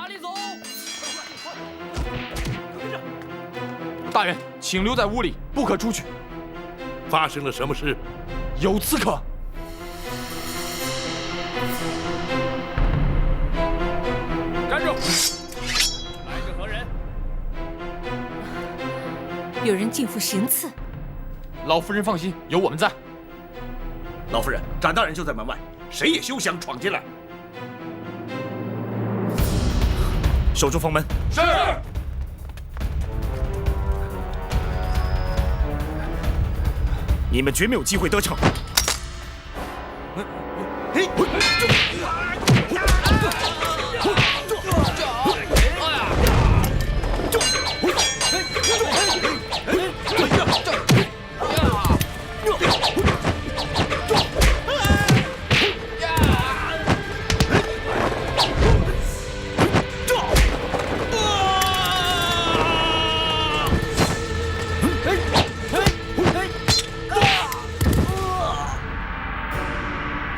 哪里走？大人，请留在屋里，不可出去。发生了什么事？有刺客。站住！来者何人？有人进府行刺。老夫人放心，有我们在。老夫人，展大人就在门外，谁也休想闯进来。守住房门。是。你们绝没有机会得逞。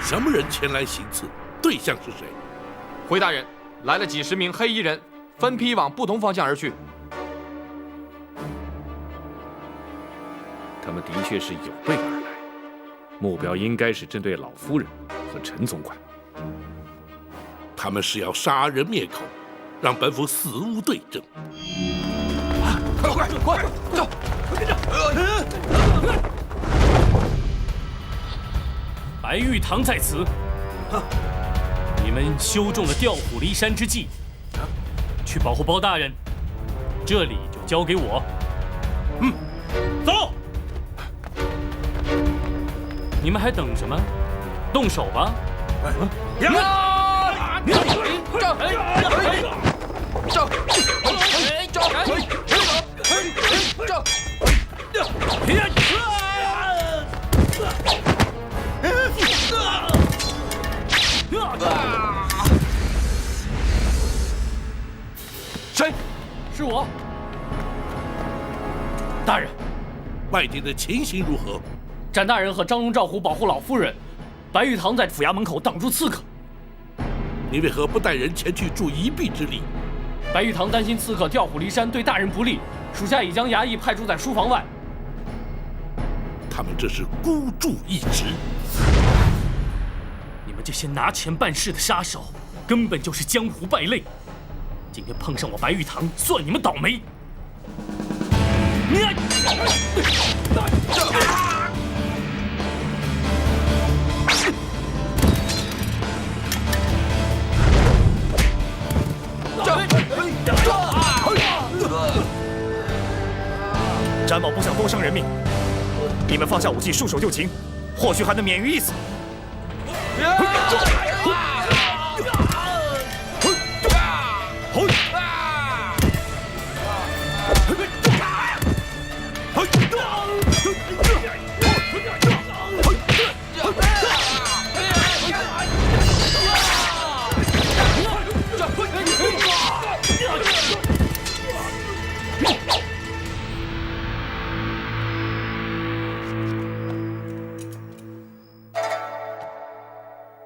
什么人前来行刺？对象是谁？回大人，来了几十名黑衣人，分批往不同方向而去。他们的确是有备而来，目标应该是针对老夫人和陈总管。他们是要杀人灭口，让本府死无对证。快走！跟着！白玉堂在此，你们修中了调虎离山之计，去保护包大人，这里就交给我。走！你们还等什么？动手吧！谁？是我。大人，外地的情形如何？展大人和张龙赵虎保护老夫人，白玉堂在府衙门口挡住刺客。你为何不带人前去助一臂之力？白玉堂担心刺客调虎离山对大人不利，属下已将衙役派驻在书房外。他们这是孤注一掷。你们这些拿钱办事的杀手，根本就是江湖败类。今天碰上我白玉堂，算你们倒霉。展某不想多伤人命，你们放下武器，束手就擒，或许还能免于一死。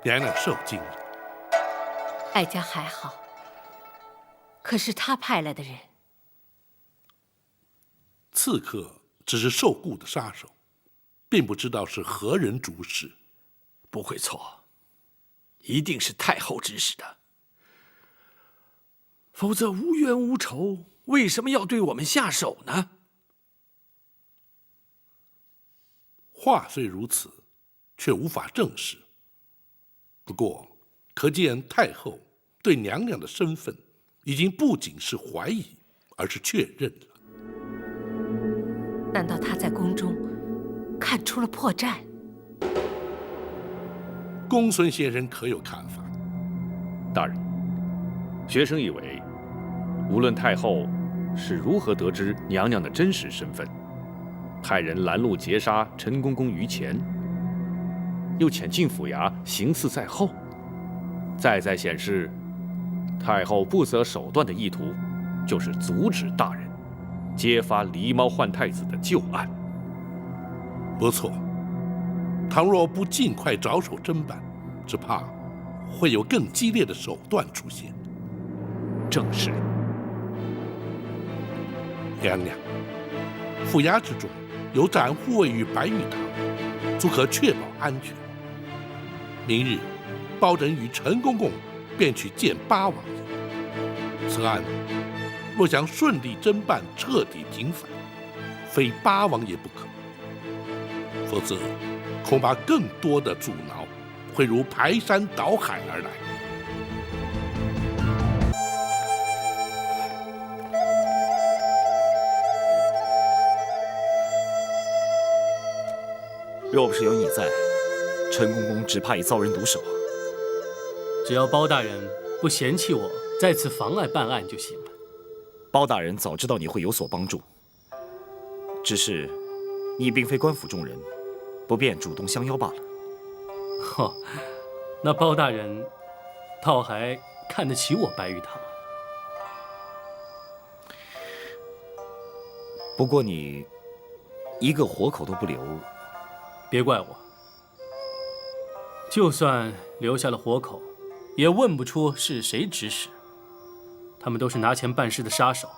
娘娘受惊了。哀家还好，可是他派来的人，刺客只是受雇的杀手，并不知道是何人主使。不会错，一定是太后指使的。否则无冤无仇，为什么要对我们下手呢？话虽如此，却无法证实。不过，可见太后对娘娘的身份已经不仅是怀疑，而是确认了。难道他在宫中看出了破绽？公孙先生可有看法？大人，学生以为，无论太后是如何得知娘娘的真实身份，派人拦路截杀陈公公于前，又潜进府衙行刺在后，再显示太后不择手段的意图，就是阻止大人揭发狸猫换太子的旧案。不错，倘若不尽快着手侦办，只怕会有更激烈的手段出现。正事。娘娘，府衙之中有展护卫于白玉堂，足可确保安全。明日，包拯与陈公公便去见八王爷。此案若想顺利侦办，彻底平反，非八王爷不可。否则，恐怕更多的阻挠会如排山倒海而来。若不是有你在，陈公公只怕已遭人毒手。只要包大人不嫌弃我再次妨碍办案就行了。包大人早知道你会有所帮助，只是你并非官府中人，不便主动相邀罢了。呵，那包大人倒还看得起我白玉堂。不过你一个活口都不留，别怪我。就算留下了活口，也问不出是谁指使。他们都是拿钱办事的杀手，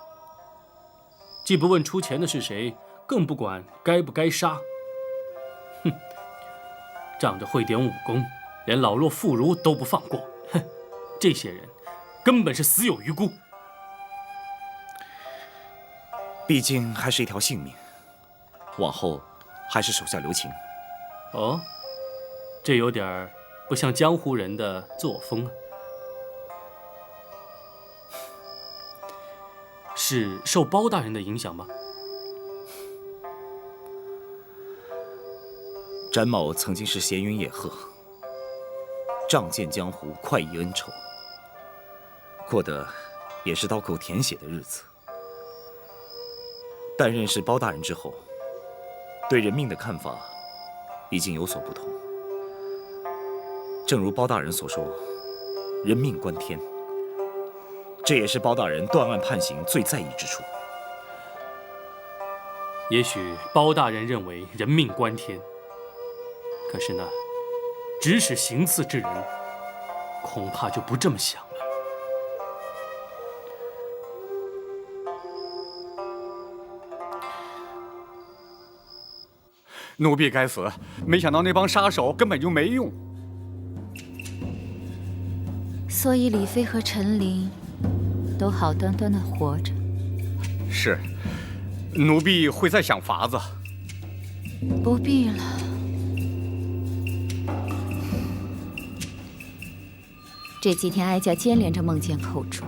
既不问出钱的是谁，更不管该不该杀。哼，仗着会点武功，连老弱妇孺都不放过。哼，这些人根本是死有余辜。毕竟还是一条性命，往后还是手下留情。哦，这有点不像江湖人的作风啊。是受包大人的影响吗？展某曾经是闲云野鹤，仗剑江湖，快意恩仇，过得也是刀口舔血的日子。但认识包大人之后，对人命的看法已经有所不同。正如包大人所说，人命关天，这也是包大人断案判刑最在意之处。也许包大人认为人命关天，可是那指使行刺之人，恐怕就不这么想了。奴婢该死，没想到那帮杀手根本就没用。所以李妃和陈琳都好端端的活着。是，奴婢会再想法子。不必了。这几天哀家接连着梦见寇主，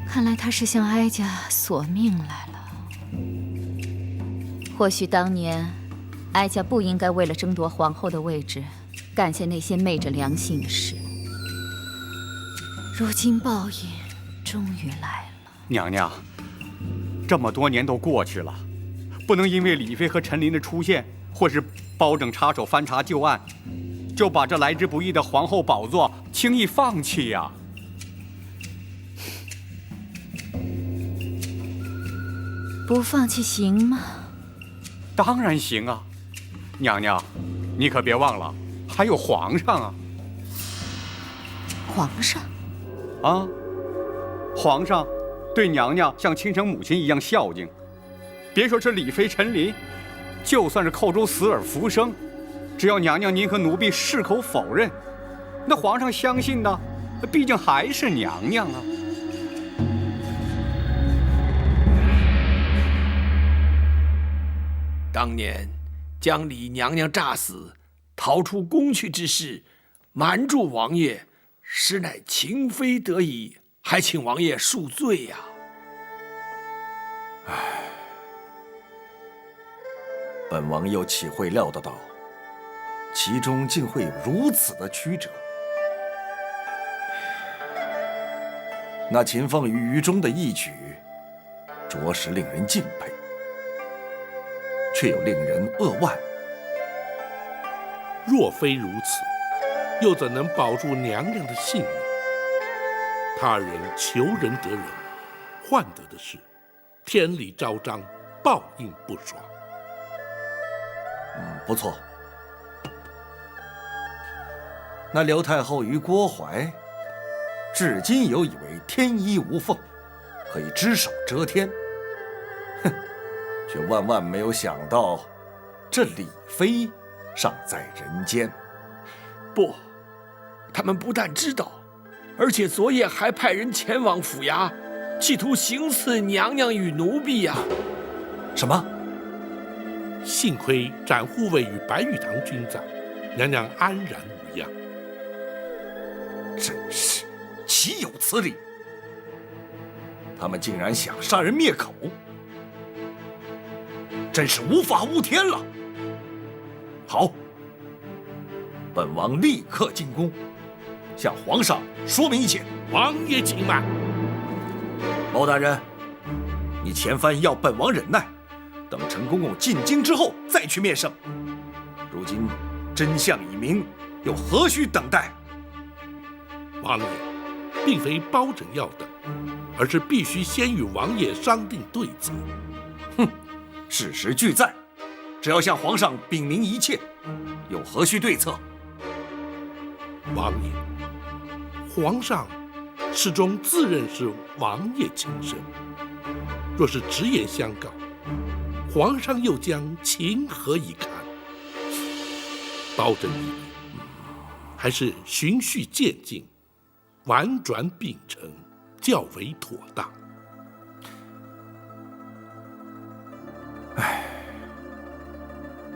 看来他是向哀家索命来了。或许当年哀家不应该为了争夺皇后的位置，干下那些昧着良心的事。如今报应终于来了。娘娘，这么多年都过去了，不能因为李妃和陈琳的出现，或是包拯插手翻查旧案，就把这来之不易的皇后宝座轻易放弃呀。不放弃行吗？当然行啊，娘娘，你可别忘了，还有皇上啊。皇上？啊，皇上对娘娘像亲生母亲一样孝敬。别说是李妃陈琳，就算是寇州死而复生，只要娘娘您和奴婢矢口否认，那皇上相信的，毕竟还是娘娘啊。当年将李娘娘诈死，逃出宫去之事，瞒住王爷，实乃情非得已，还请王爷恕罪呀。本王又岂会料得到，其中竟会有如此的曲折。那秦凤与于中的义举，着实令人敬佩，却又令人扼腕。若非如此，又怎能保住娘娘的性命？他人求人得人，换得的是天理昭彰，报应不爽。不错。那刘太后与郭槐，至今有以为天衣无缝，可以只手遮天，哼，却万万没有想到，这李妃尚在人间。不，他们不但知道，而且昨夜还派人前往府衙，企图行刺娘娘与奴婢呀！什么？幸亏展护卫与白玉堂均在，娘娘安然无恙。真是岂有此理！他们竟然想杀人灭口，真是无法无天了。好，本王立刻进宫，向皇上说明一切。王爷请慢。包大人，你前番要本王忍耐，等陈公公进京之后再去面圣。如今真相已明，又何须等待？王爷，并非包拯要等，而是必须先与王爷商定对策。哼，事实俱在，只要向皇上禀明一切，又何须对策？王爷，皇上始终自认是王爷亲生，若是直言相告，皇上又将情何以堪？包拯以为，还是循序渐进，婉转秉承较为妥当。唉，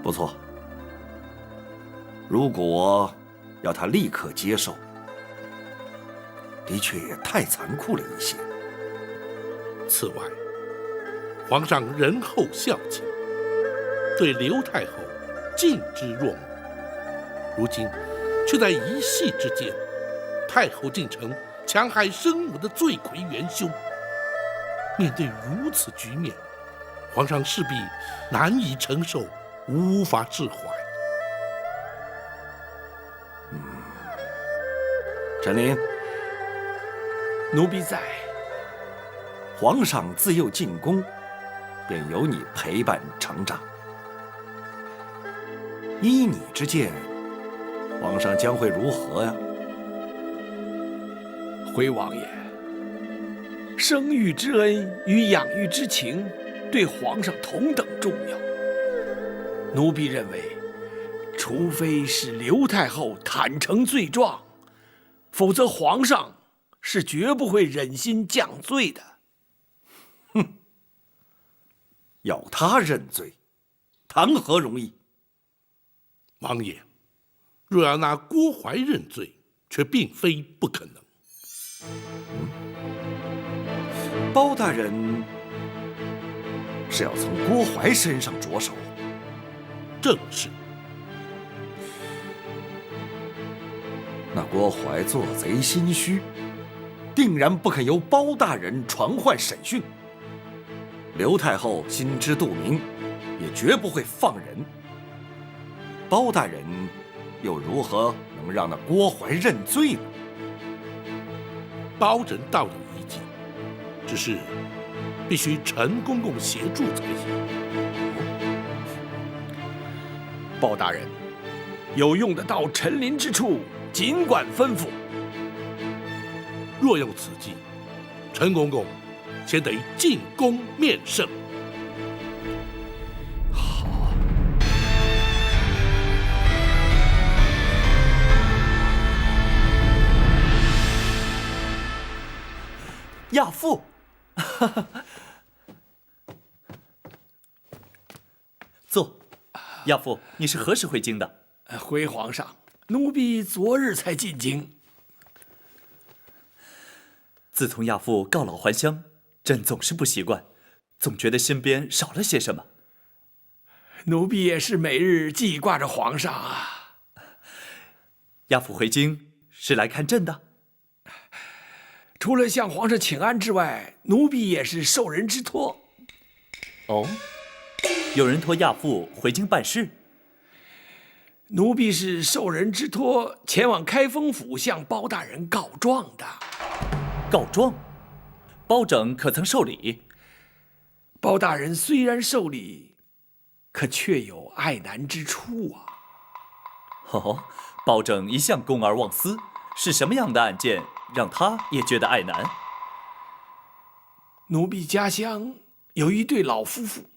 不错。如果要他立刻接受，的确也太残酷了一些。此外，皇上仁厚孝亲，对刘太后敬之若母，如今却在一夕之间，太后竟成戕害生母的罪魁元凶。面对如此局面，皇上势必难以承受，无法释怀。陈琳，奴婢在。皇上自幼进宫，便由你陪伴成长。依你之见，皇上将会如何呀？回王爷，生育之恩与养育之情，对皇上同等重要。奴婢认为，除非是刘太后坦诚罪状，否则皇上是绝不会忍心降罪的。哼，要他认罪，谈何容易？王爷，若要拿郭槐认罪，却并非不可能。包大人是要从郭槐身上着手？正是。那郭槐做贼心虚，定然不肯由包大人传唤审讯。刘太后心知肚明，也绝不会放人。包大人又如何能让那郭槐认罪呢？包拯倒有一计，只是必须陈公公协助才行。包大人，有用得到陈琳之处，尽管吩咐。若用此计，陈公公先得进宫面圣。好。亚父，坐。亚父，你是何时回京的？回皇上，奴婢昨日才进京。自从亚父告老还乡，朕总是不习惯，总觉得身边少了些什么。奴婢也是每日记挂着皇上啊。亚父回京是来看朕的？除了向皇上请安之外，奴婢也是受人之托。哦，有人托亚父回京办事？奴婢是受人之托，前往开封府向包大人告状的。告状？包拯可曾受理？包大人虽然受理，可却有爱难之处啊。哦，包拯一向公而忘私，是什么样的案件让他也觉得爱难？奴婢家乡有一对老夫妇，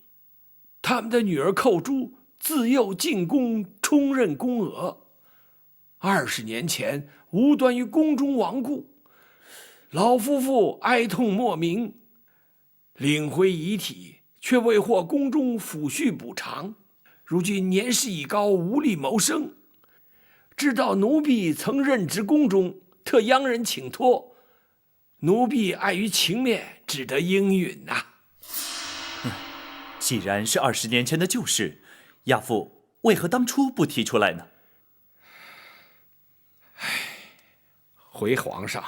他们的女儿寇珠自幼进宫，充任宫娥。20年前无端于宫中亡故，老夫妇哀痛莫名，领回遗体，却未获宫中抚恤补偿。如今年事已高，无力谋生。知道奴婢曾任职宫中，特央人请托，奴婢碍于情面，只得应允呐。既然是20年前的旧事，亚父为何当初不提出来呢？回皇上，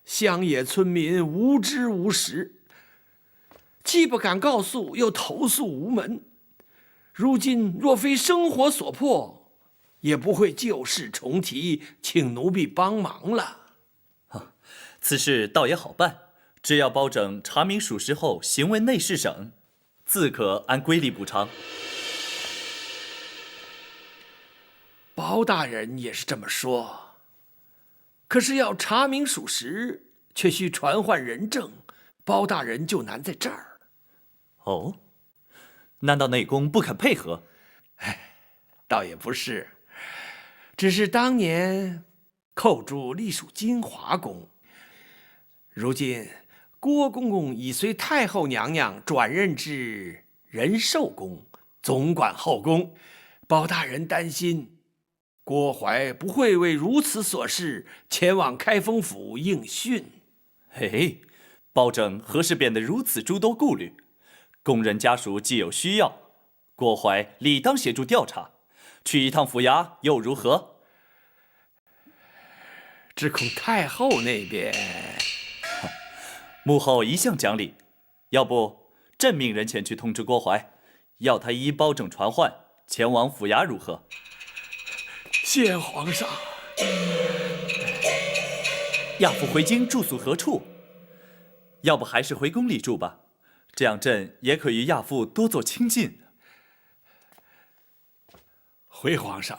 乡野村民无知无识，既不敢告诉，又投诉无门。如今若非生活所迫，也不会旧事重提，请奴婢帮忙了。此事倒也好办，只要包拯查明属实后，行为内侍省，自可按规例补偿。包大人也是这么说，可是要查明属实，却需传唤人证，包大人就难在这儿。哦，难道内宫不肯配合？倒也不是，只是当年寇珠隶属金华宫，如今郭公公已随太后娘娘转任至仁寿宫，总管后宫。包大人担心郭槐不会为如此琐事前往开封府应讯。嘿，包拯何时变得如此诸多顾虑？宫人家属既有需要，郭槐理当协助调查，去一趟府衙又如何？只恐太后那边……母后一向讲理，要不朕命人前去通知郭槐，要他依包拯传唤前往府衙如何？谢皇上。亚父回京住宿何处？要不还是回宫里住吧，这样朕也可与亚父多做亲近。回皇上，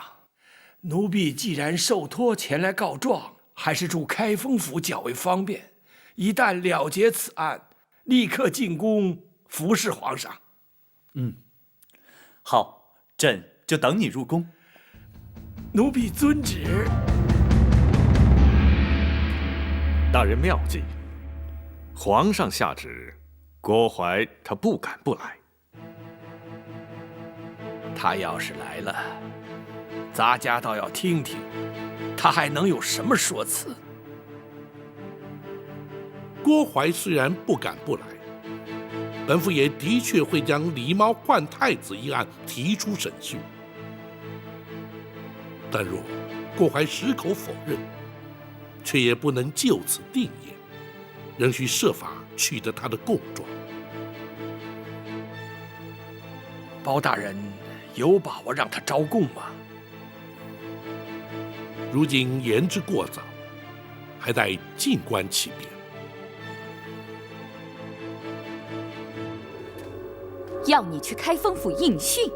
奴婢既然受托前来告状，还是住开封府较为方便。一旦了结此案，立刻进宫服侍皇上。好，朕就等你入宫。奴婢遵旨。大人妙计，皇上下旨，郭槐他不敢不来。他要是来了，咱家倒要听听，他还能有什么说辞？郭槐虽然不敢不来，本府也的确会将狸猫换太子一案提出审讯。但若郭槐矢口否认，却也不能就此定谳，仍需设法取得他的供状。包大人有把握让他招供吗？如今言之过早，还待静观其变。要你去开封府应讯，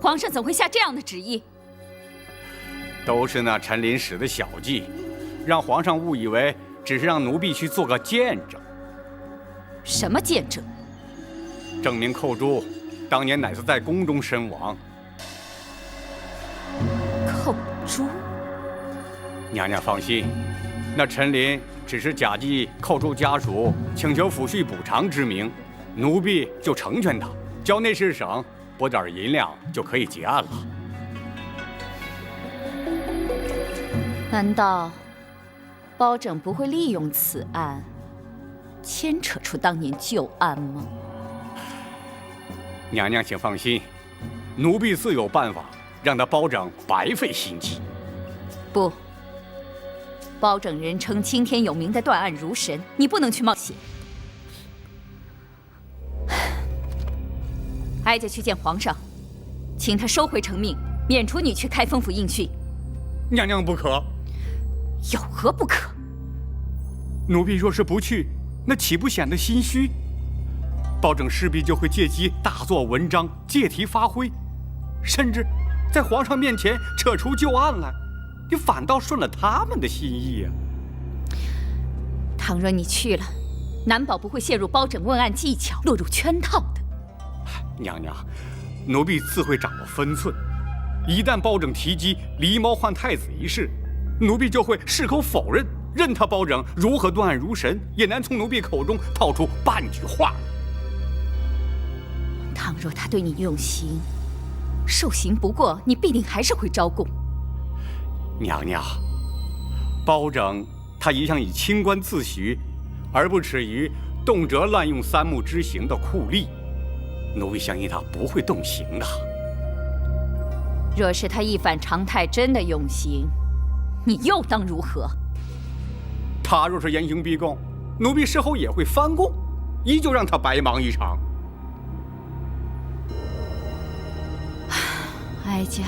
皇上怎会下这样的旨意？都是那陈林使的小计，让皇上误以为只是让奴婢去做个见证。什么见证？证明寇珠当年乃是在宫中身亡。寇珠？娘娘放心，那陈林只是假借寇珠家属请求抚恤补偿之名，奴婢就成全他，交内侍省拨点银两就可以结案了。难道包拯不会利用此案牵扯出当年旧案吗？娘娘请放心，奴婢自有办法让他包拯白费心机。不，包拯人称青天有名的断案如神，你不能去冒险。哀家去见皇上，请他收回成命，免除你去开封府应讯。娘娘不可。有何不可？奴婢若是不去，那岂不显得心虚？包拯势必就会借机大做文章，借题发挥，甚至在皇上面前扯出旧案来，你反倒顺了他们的心意啊！倘若你去了，难保不会陷入包拯问案技巧，落入圈套的。娘娘，奴婢自会掌握分寸。一旦包拯提及狸猫换太子一事，奴婢就会矢口否认。任他包拯如何断案如神，也难从奴婢口中套出半句话。倘若他对你用刑，受刑不过，你必定还是会招供。娘娘，包拯他一向以清官自诩，而不耻于动辄滥用3目之刑的酷吏。奴婢相信他不会动刑的。若是他一反常态，真的用刑，你又当如何？他若是严刑逼供，奴婢事后也会翻供，依旧让他白忙一场。哀家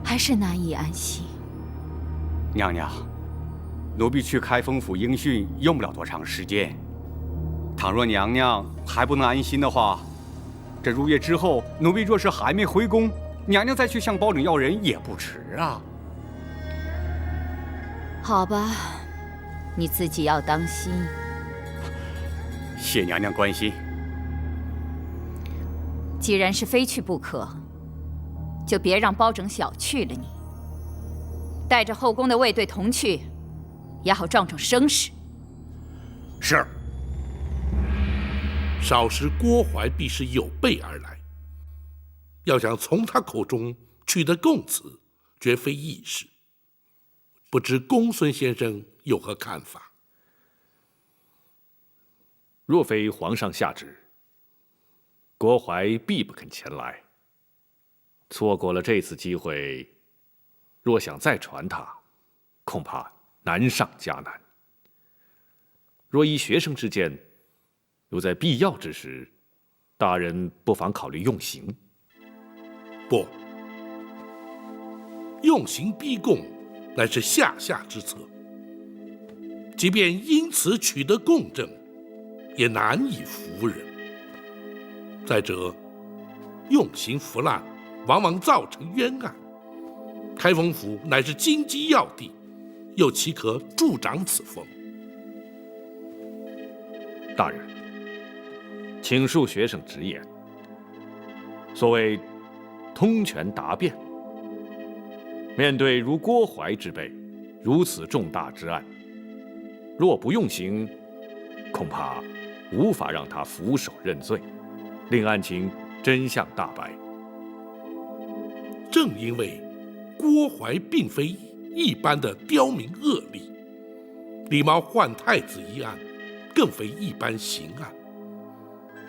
还是难以安心。娘娘，奴婢去开封府应讯用不了多长时间。倘若娘娘还不能安心的话，这入夜之后，奴婢若是还没回宫，娘娘再去向包拯要人也不迟啊。好吧，你自己要当心。谢娘娘关心。既然是非去不可，就别让包拯小觑了你。带着后宫的卫队同去，也好壮壮声势。是。少时郭淮必是有备而来，要想从他口中取得供词，绝非易事。不知公孙先生有何看法？若非皇上下旨，郭淮必不肯前来。错过了这次机会，若想再传他，恐怕难上加难。若依学生之见，又在必要之时，大人不妨考虑用刑。不，用刑逼供乃是下之策，即便因此取得供证，也难以服人。再者，用刑腐烂，往往造成冤案。开封府乃是京畿要地，又岂可助长此风？大人，请恕学生直言。所谓通权达变，面对如郭淮之辈，如此重大之案，若不用刑，恐怕无法让他俯首认罪，令案情真相大白。正因为郭淮并非一般的刁民恶吏，狸猫换太子一案更非一般刑案，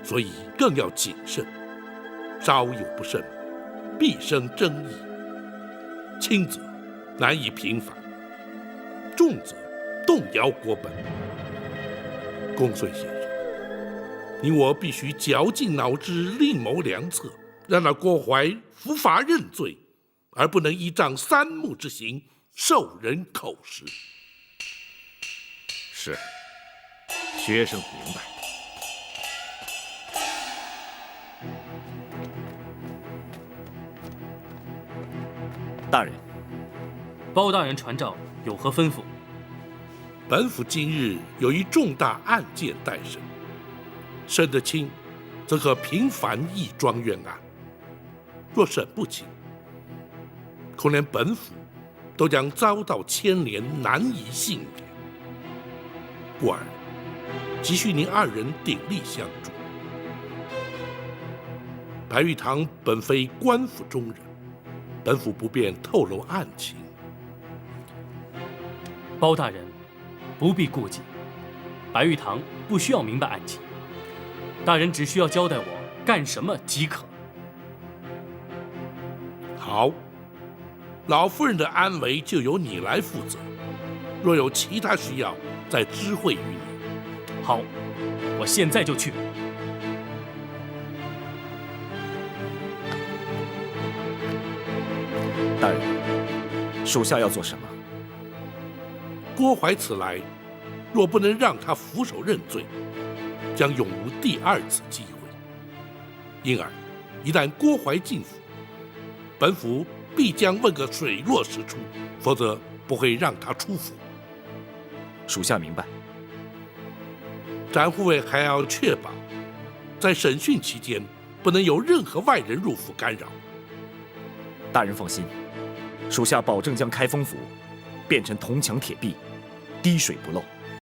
所以更要谨慎，稍有不慎，必生争议。轻则难以平反，重则动摇国本。公孙先生，你我必须绞尽脑汁，另谋良策，让那郭淮伏法认罪，而不能依仗3目之刑受人口实。是，学生明白。大人，包大人传召，有何吩咐？本府今日有一重大案件待审，审得清，则可平反义庄冤案；若审不清，恐连本府都将遭到牵连，难以幸免。故而急需您2人鼎力相助。白玉堂本非官府中人，本府不便透露案情。包大人不必顾忌，白玉堂不需要明白案情，大人只需要交代我干什么即可。好，老夫人的安危就由你来负责，若有其他需要，再知会于你。好，我现在就去。大人，属下要做什么？郭淮此来，若不能让他俯首认罪，将永无第2次机会。因而，一旦郭淮进府，本府必将问个水落石出，否则不会让他出府。属下明白。展护卫还要确保，在审讯期间不能有任何外人入府干扰。大人放心，属下保证将开封府变成铜墙铁壁，滴水不漏。